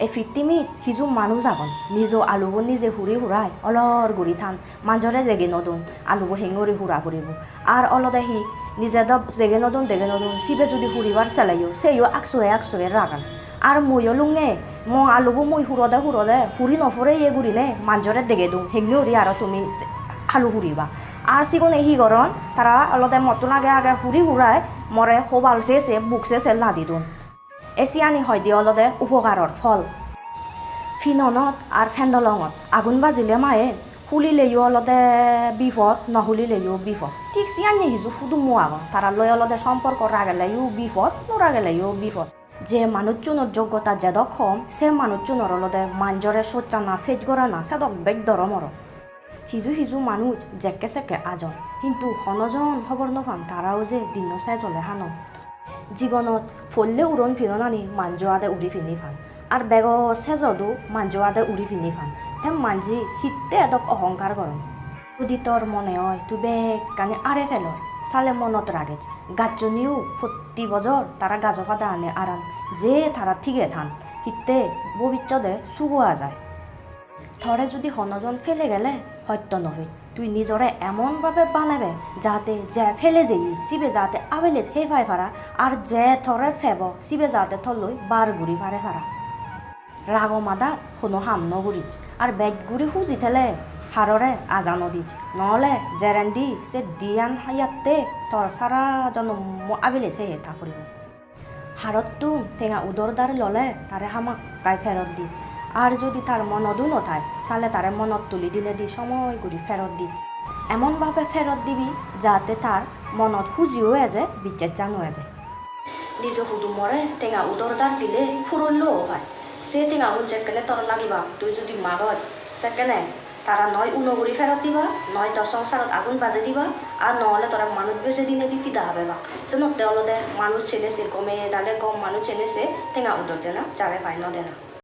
এই ফিটিমিত সিজু মানুহ যাবন নিজ আলুবোৰ নিজে হুৰি হুৰাই অলর গুড়ি থান মাঞ্জরে জেগে নদুন আলুবোৰ হেঙুরি হুরা ফুরিব আর অলদে হি নিজে দব জেগে নদুন সিবে যদি হুরিবার চালাইও সেইও আকসুয়ে রাগান আর মইও লুঙে আলুবোৰ মই হুরদে হুরি নফরে ইয়ে গুড়ি নে মাঞ্জরে দেগে দিওঁ হেঙুরি আর তুমি আলু হুরিবা আর সিগনে হি গরন তারা অলদে মতন আগে হুরি হুরাই মরে হোবাল সে বুক সে লাদি দুন এসিয়ানি হয় দি অলদে উপকারর ফল ফিননত আর ফেন্দলঙত আগুন বাজিলে মায়ে হুলিলেও অলদে বিপদ নহুলিলেও বিপদ ঠিক সিয়ানি হিজু ফুদুমু আগন তারা লয় অলদে সম্পর্ক রাগেলেও বিপদ নোরাগেলেও বিপদ যে মানুষজনের যোগ্যতা যে দক্ষম সে মানুষজনের অলদে মাঞ্জরে সোচ্চা না ফেট গড়া না সেদক বেগ দরমর হিজু মানুষ জেকে সেকে আজন কিন্তু হনজন খবর নফান তারাও যে দিন চাই চলে হানো জীবনত ফললে উড়ন ফিরনানি মাঞ্জ আদে উড়ি ফিনি ফান আর বেগ সেজদো মাঞ্জ আদে উড়ি ফিনি ফান তেম মাঞ্জি হিতে এদক অহংকার করন যদি তোর মনে হয় তুই বেগ কানে আরে ফেলর সালে মনত রাগেছ গাছজনীও প্রতি বছর তারা গাছপাতা আনে আরান যে তারা ঠিকে থান হিতে ভবিষ্যতে চুগোয়া যায় থরে যদি হনজন ফেলে গেলে সত্য নহয় তুই নিজরে এমনভাবে বানাবে যাতে যে ফেলে যেই সিবে যাতে আবেলে হে ভাই ফারা আর যে থরে ফেব সিবে যাতে থলই বার গুড়ি ফারে ফারা রাগ মাদা হনো হাম নগুরিচ আর বেগ গুড়ি হুজি থেলে হাররে আজা নদীত নহলে জেরেন্দি সে দিয়ান হাইয়াতে তোর সারা জন্ম আবেলে হে থা ফুরিব হারতটো টেঙা উদর দ্বারে ললে তারে হামাক গাই ফেরত দি আর যদি তার মনদও নথায় সালে তারে মনত তুলি দিলে দি সময় গুড়ি ফেরত দিত এমনভাবে ফেরত দিবি যাতে তার মনত খুঁজিও এজে বিচ্ছেদ জানো এজে নিজ হুদুমরে টেঙা উদর দ্বার দিলে ফুরল্লও হয় সে টেঙা উন যেকেনে তোর লাগিবা তুই যদি মাগত সেকেনে তারা নয় উনগুড়ি ফেরত দিবা নয় তোর সংসারত আগুন বাজে দিবা আর নহলে তোরা মানুষ বেজে দিনে দি ফিদা হবে বা সে নতে অলদে মানুষ ছেলে সে কমে দালে কম মানুষ ছেলে সে টেঙা উদর দেনা চারে পাই ন দেনা